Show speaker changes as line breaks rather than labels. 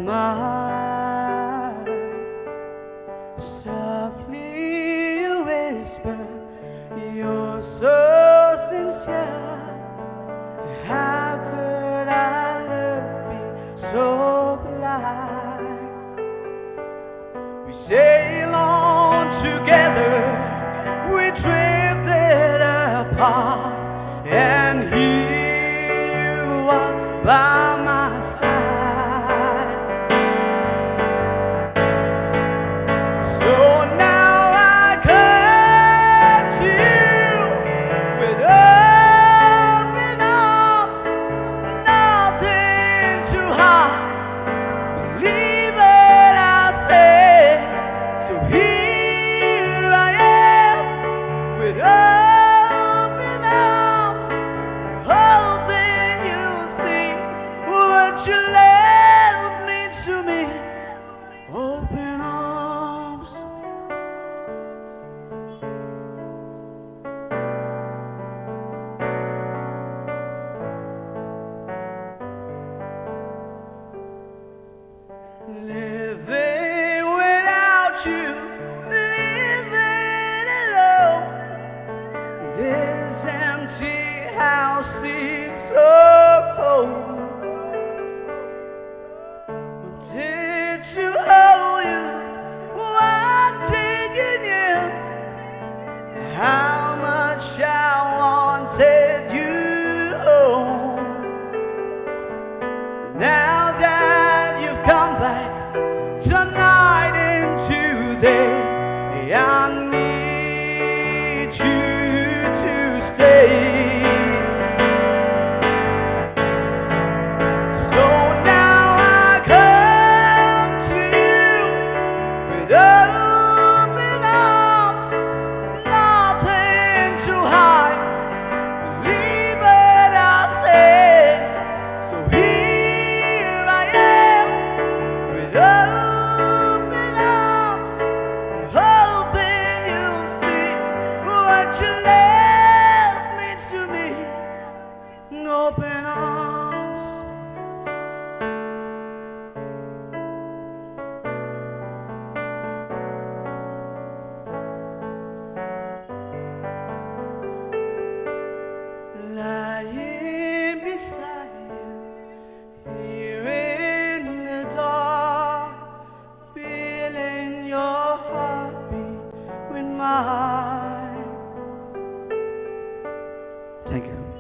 mine. Softly you whisper, you're so sincere. How could our love be so blind? We sail on together, we drifted apart, and here you are by my side. So now I come to you with open arms, nothing to hide. Believe it, I say. So here I am with open arms, hoping you'll see what your love means to me. Open arms. Living without you, living alone. This empty house seems so cold. Wanted to hold you, wanted you near. How much I wanted you home. Now that you've come back tonight and today, I need you to stay. So now I come to you with open arms, nothing to hide. Believe it, I say. So here I am with open arms, hoping you'll see what your love means to me. Open arms. Lying beside you, here in the dark, feeling your heartbeat with mine. Thank you.